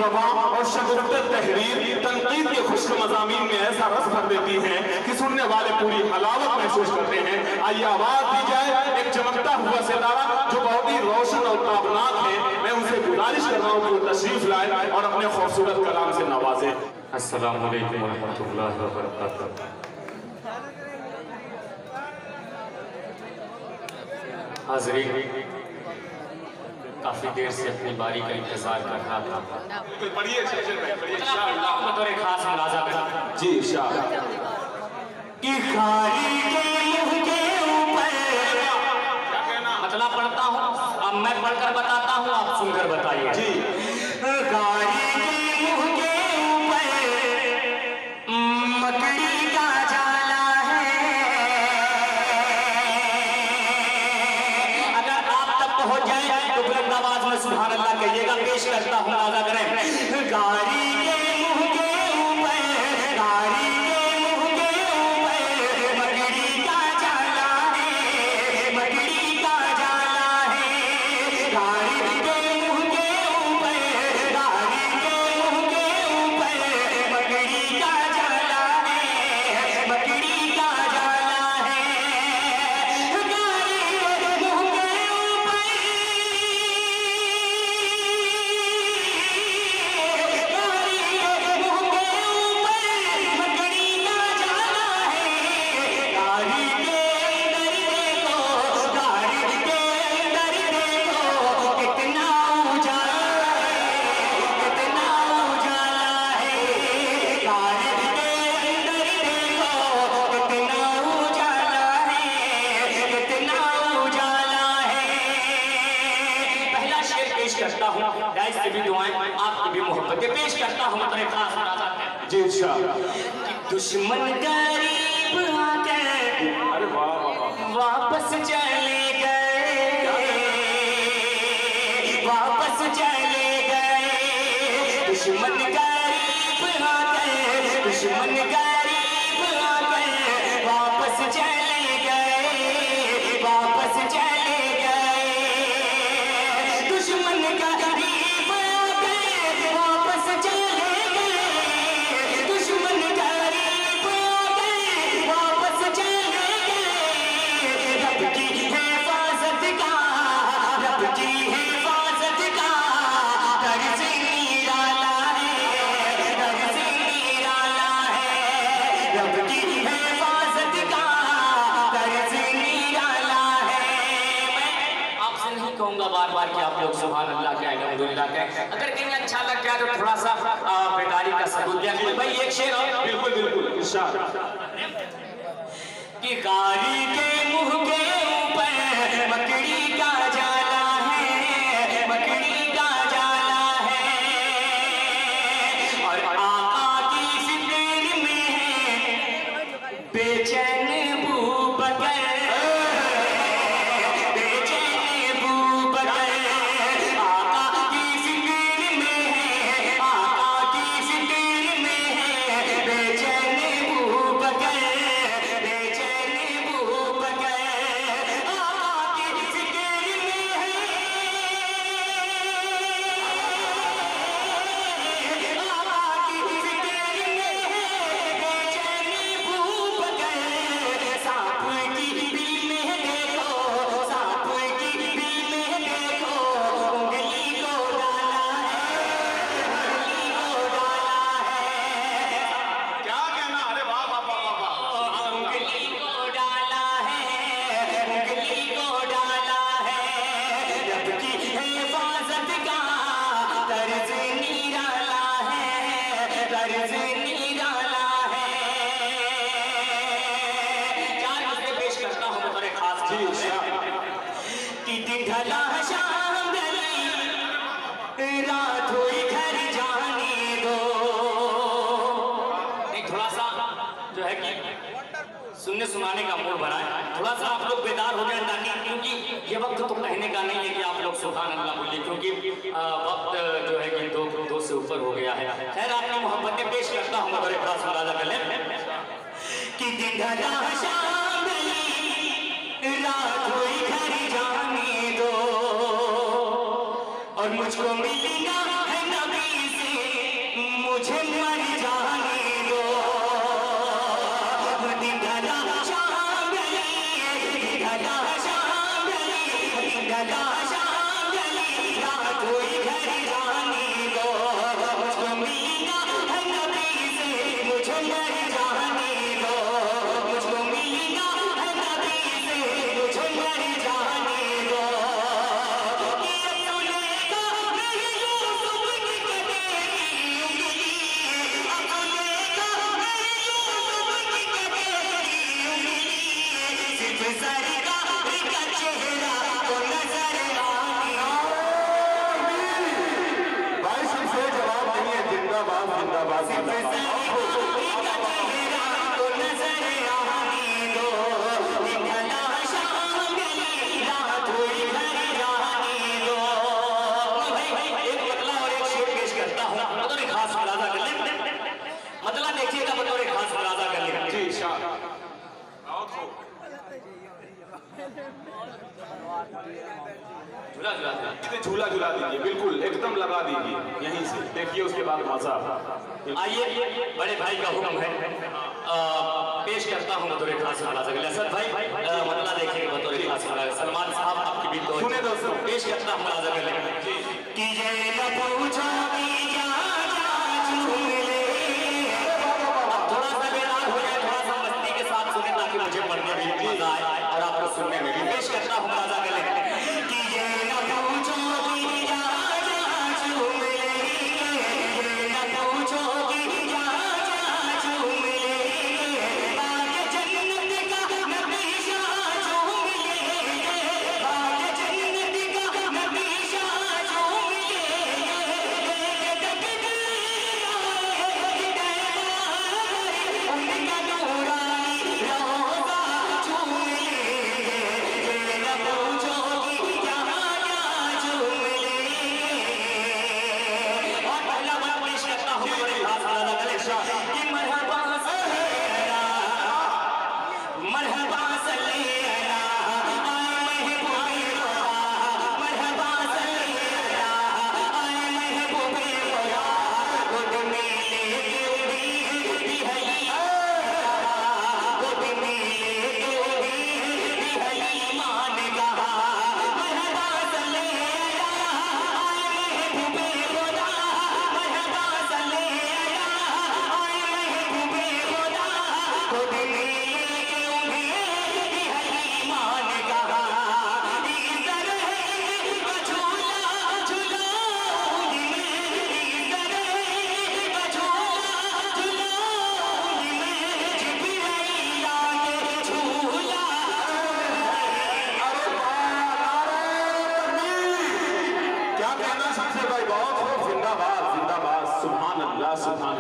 रवा और शगुफ्त तहरीर तनकीद के खुश्क मज़ामीन में ऐसा रस भर देती हैं कि सुनने वाले पूरी हलावत महसूस करते हैं। आइए आवाज दी जाए एक चमकता हुआ सितारा जो बहुत ही रोशन और ताबनाक है। मैं उनसे गुजारिश कर रहा हूँ कि वो तशरीफ लाए और अपने खूबसूरत कलाम से नवाजे। अस्सलामु अलैकुम वरहमतुल्लाहि वबरकातुहू। हाज़रीन, काफी देर से अपनी बारी का इंतजार कर रहा था। पढ़िए बतौर खास मुलाजा करा जी इंशाअल्लाह। कि खारी के मुंह के ऊपर मतलब पढ़ता हूँ, अब मैं पढ़कर बताता हूँ, आप सुनकर बताइए जी। खारी के मुंह के ऊपर मकड़ी का जाला है। अगर आप तक पहुंच जाए तो बुलंद आवाज में सुभान अल्लाह कहिएगा। पेश करता हूँ, आगा करें। गाड़ी के मुंह के ऊपर, गाड़ी के मुंह के ऊपर मकड़ी का जाला है, मकड़ी का जाला है। गाड़ी के मुंह के ऊपर, गाड़ी के मुंह के ऊपर मकड़ी का जाला है, मकड़ी का जाला है। गाड़ी के मुंह के ऊपर करता हूँ, गाइस से भी दुआएं, आपकी भी मोहब्बतें पेश करता हूँ। मेरे खास मुलाज़ात जी इंशाअल्लाह। दुश्मन करीब आकर अरे वाह वाह वाह। वापस चले गए, वापस चले गए। दुश्मन करीब आकर, दुश्मन करीब आकर वापस चले गए, वापस चले गए। दुश्मन करीब आकर वापस चले गए, दुश्मन करीब आकर वापस चले गए। रब की हिफाजत का, रब की हिफाजत का कर्ज निराला है, कर्ज निराला है। रब की हिफाजत का कर्ज निराला है। मैं आपसे नहीं कहूँगा बार बार कि आप लोग सुभान अल्लाह के, अल्हम्दुलिल्लाह के। अगर कहीं अच्छा लग गया तो थोड़ा सा बेदारी का सबूत दिया भाई। एक शेर और बिल्कुल बिल्कुल इंशाअल्लाह। कि गाड़ी के मुंह के ऊपर मकड़ी का जाला है, मकड़ी का जाला है। और आका की फिक्र में है बेचैन बूबकर, बेचैन बूबकर। आका की फिक्र में है, आका की फिक्र में है बेचैन बूबकर, बेचैन बूबकर। आका की फिक्र में है, आका की फिक्र में है बेचैन बूबकर। सांप की बिल में देखो, सांप की बिल में देखो उंगली को डाला है, उंगली को डाला है। क्या कहना। अरे वाह वाह वाह वाह वाह। उंगली को डाला है, उंगली को डाला है। रब की हिफाजत का कर्ज निराला है, कर्ज निराला है। चार मिसरे पेश करता हूँ बतौर खास जी इंशाअल्लाह। कि दिन ढला शाम ढली, रात हुई घर जाने दो। नहीं, थोड़ा सा जो है कि सुनने सुनाने का मूड बना है। थोड़ा सा आप लोग बेदार हो जाए ताकि, क्योंकि ये वक्त तो कहने का नहीं है कि आप लोग सुभान अल्लाह बोलिए, क्योंकि वक्त जो है कि दो से ऊपर हो गया है। खैर, आपकी मोहब्बतें पेश करता हूँ और एक खास मुलाज़ा कर लें कि दिन ढला शाम ढली, रात हुई घर जाने दो। और मुझको मिलना है नबी से, मुझे मर जाने दो। ढला शाम गली, ढला शाम गली, ढला शाम गली, रात हुई घर जाने दो। मुझको मिलना है नबी से, मुझे मर जाने दो। मुझको मिलना है नबी से, मुझे मर जाने दो। मतलब देखिएगा बतौर खास मुलाजा कर लेगा। जी झूला झूला दीजिए, बिल्कुल एकदम लगा दीजिए यहीं से, देखिए उसके बाद मजा। आइए बड़े भाई का हुक्म है, पेश करता हूँ बतौर खास मुलाजा कर असद भाई, मतलब देखिए बतौर खास मुलाजा सलमान साहब आपकी भी तो सुने दोस्तों, पेश करता हूँ मुलाजा कर लेगा। कि ये न पूछो कि क्या थोड़ा सा बेदार हो जाए, थोड़ा सा मस्ती के साथ सुने ताकि मुझे पढ़ने में भी मजा आए और आपको सुनने में भी। पेश करता हूँ मुलाजा कर लेगा। कि ये न पूछो कि क्या झूम लेंगे, न पूछो कि क्या झूम लेंगे, बाग जन्नत का नबीशा झूम लेंगे, बाग जन्नत का नबीशा झूम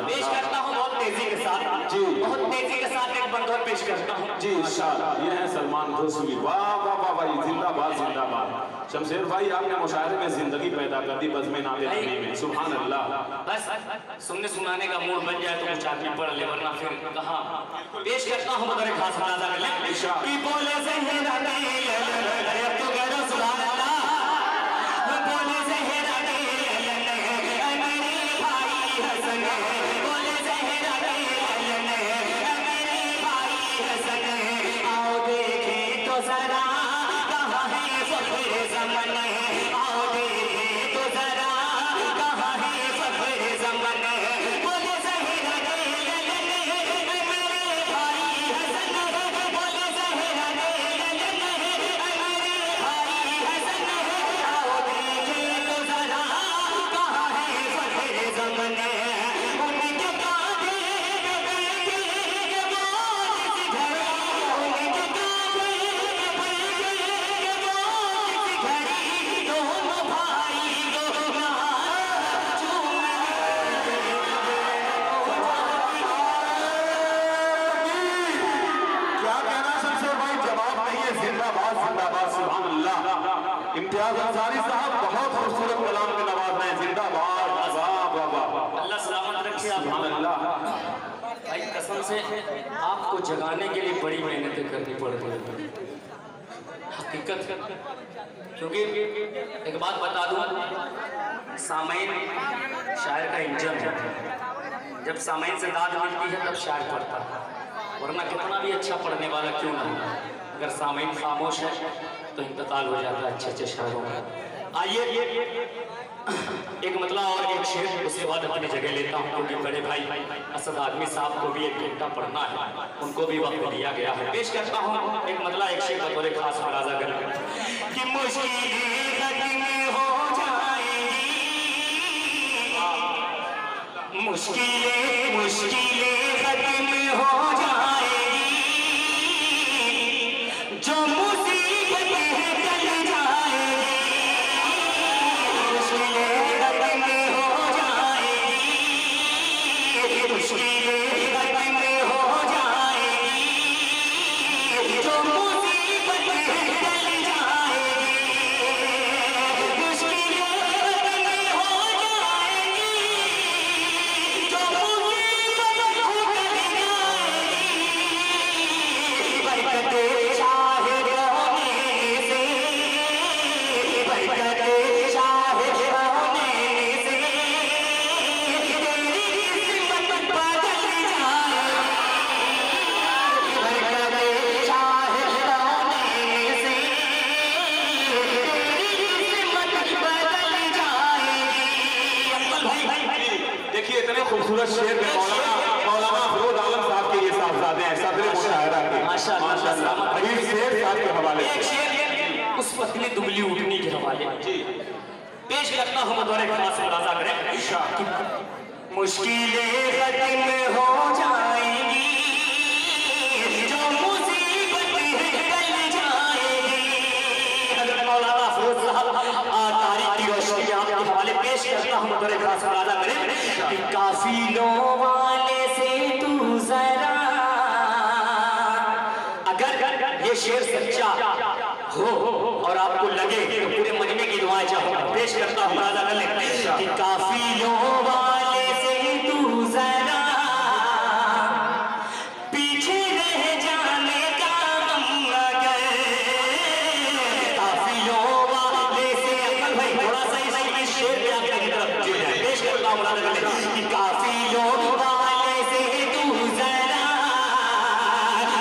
पेश करता हूँ बहुत तेजी के साथ जी, बहुत तेजी के साथ एक बंदोर पेश करता हूँ जी। ये है सलमान खुशबू, वाह वाह वाह भाई, जिंदाबाद जिंदाबाद। शमशेर भाई आपने मुशायरे में जिंदगी पैदा कर दी बज़्म नाते नबी में, सुभान अल्लाह। बस सुनने सुनाने का मूड बन जाए तो कुछ आदमी पढ़ ले, वरना फिर कहाँ। पेश करता हूँ बतौर खास मुलाजा कर ले। कि बोले ज़हरा ने तो करो सुभान अल्लाह, बोले ज़हरा ने मेरे भाई हसन, बोले ज़हरा ने मेरे भाई हसन, आओ देखे तो जरा कहाँ है फ़ख्र ज़मन, आओ देखे तो जरा कहाँ है फ़ख्र ज़मन, बोले ज़हरा ने मेरे भाई हसन, बोले ज़हरा ने मेरे भाई हसन, आओ देखे तो जरा कहाँ है फ़ख्र ज़मन, उनके कांधे पे बैठे वो जिस घड़ी, उनके कांधे पे बैठे वो जिस घड़ी, दोनों भाई को क्या कहना शमशेर भाई, जवाब नहीं है, जिंदाबाद जिंदाबाद सुभान अल्लाह। इम्तियाज अंसारी साहब बहुत खूबसूरत कलाम में नवाज हैं, जिंदाबाद वाह वाह वाह। अल्लाह सलामत रखे आप। सुभान अल्लाह। भाई कसम से आपको जगाने के लिए बड़ी मेहनतें करनी पड़ती है, हकीकत। क्योंकि एक बात बता दूं, सामईन शायर का इंजन है, जब सामयिक से दाद मिलती है तब शायर पढ़ता है, वरना कितना भी अच्छा पढ़ने वाला क्यों ना हो, अगर सामयिक खामोश है तो इंतकाल हो जाता है अच्छे अच्छे शायरों का। आइए एक मतला और एक शेर, उसके बाद अपनी जगह लेता हूँ, क्योंकि बड़े भाई असद आदमी साहब को भी 1 घंटा पढ़ना है, उनको भी वक्त दिया गया है। पेश करता हूँ एक मतला एक शेर बतौर खास मुलाजा कर कि मुश्किलें खत्म हो जाएंगी, मुश्किलें खत्म हो जाएंगी, जो मुसीबत है टल जाएगी, मुश्किलें खत्म हो जाएंगी, मुश्किलें खत्म हो जाएंगी, जो मुसीबत है टल जाएगी, मुश्किलें खत्म हो जाएंगी, जो मुसीबत है टल जाएगी, बरकते शाहिद होने से, बरकते शाहिद होने से तेरी किस्मत बदल जाएगी, बरकते शाहिद होने से तेरी किस्मत बदल जाएगी। भाई देखिए इतने खूबसूरत शेर में मौलाना फरोज आलम साहब के ये साहबजादे हैं, सदर मुशायरा के माशाअल्लाह हबीब शेर साहब के हवाले एक शेर उस पतली दुबली उठनी के हवाले पेश करता हूँ, बतौर खास मुलाजा करें कि मुश्किलें खत्म हो जाएंगी, जो मुसीबत है टल जाएगी। हज़रत मौलाना फरोज साहब तारीख की रोशनी में आपके हवाले पेश करता हूँ, बतौर खास मुलाजा करें कि काफिलों वाले से तू जरा, अगर ये शेर सच्चा हो और आपको लगे तो पूरे मजमे की दुआएं चाहूंगा। पेश करता हूँ मुलाजा कर लें कि काफिलों वाले से तू जरा पीछे रह जाने का गम न कर, काफिलों वाले से भाई थोड़ा सा इस शेर पे आपकी तरफ जुड़ जाए। पेश करता हूँ मुलाजा कर लें कि काफिलों वाले से तू जरा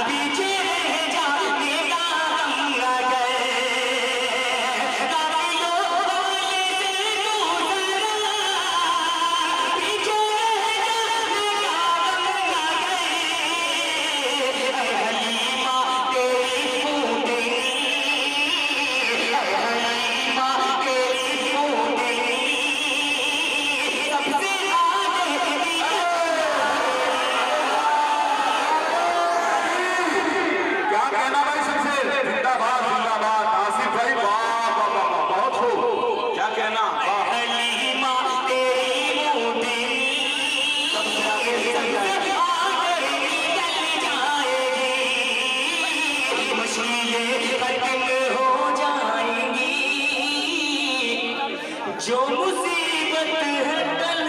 पीछे रह जाने का गम न कर, काफिलों वाले से तू जरा पीछे रह जाने का गम न कर, हलीमा तेरी फूटेगी, हलीमा तेरी फूटेगी, सबसे आगे क्या कहना भाई सबसे, जिंदाबाद जिंदाबाद आसिफ भाई, वाह वाह वाह, बहुत खूब, क्या कहना, वाह। हलीमा तेरी फूटेगी, सबसे आगे निकल जाएगी, मुश्किलें खत्म हो जाएंगी, जो मुसीबत है टल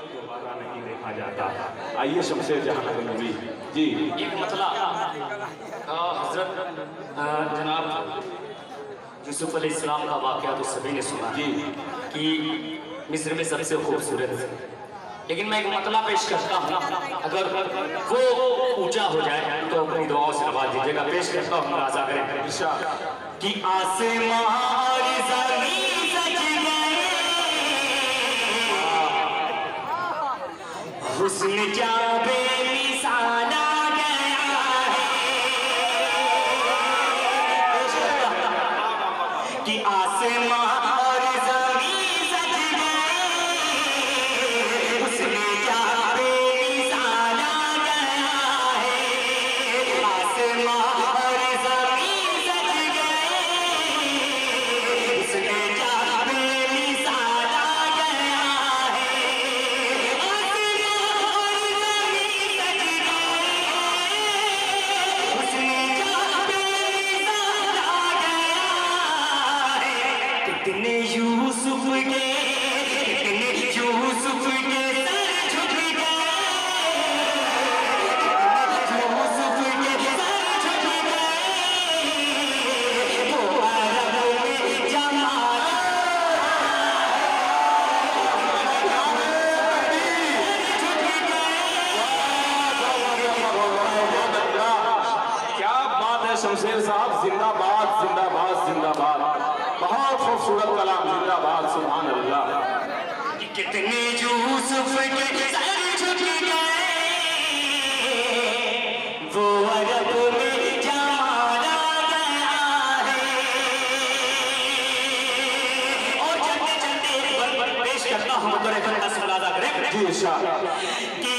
दोबारा नहीं देखा जाता। आइए शमशेर जहां नबी जी। एक मतला हजरत जनाब यूसुफ अलैहिस्सलाम का वाक़या तो सभी ने सुना जी कि मिस्र में सबसे खूबसूरत, लेकिन मैं एक मतला पेश करता हूँ, अगर वो ऊंचा हो जाए तो अपनी दुआओं से नवाज दीजिएगा। पेश करता हूँ, मुलाजा करें कि आसमां और ज़मीन सज गए, हुस्न क्या बेमिसाल आ गया है, कि आसमां और ज़मीन सज गए, हुस्न क्या बेमिसाल आ गया है, आसमां और ज़मीन सज गए, हुस्न क्या बेमिसाल आ गया है, आसमां और ज़मीन जितने यूसुफ के सर झुक गए वो अरब में जा मारा गया है। और चलते चलते एक बार पेश करता हूँ तो रेफरेंस मुलाजा करें जी इरशाद कि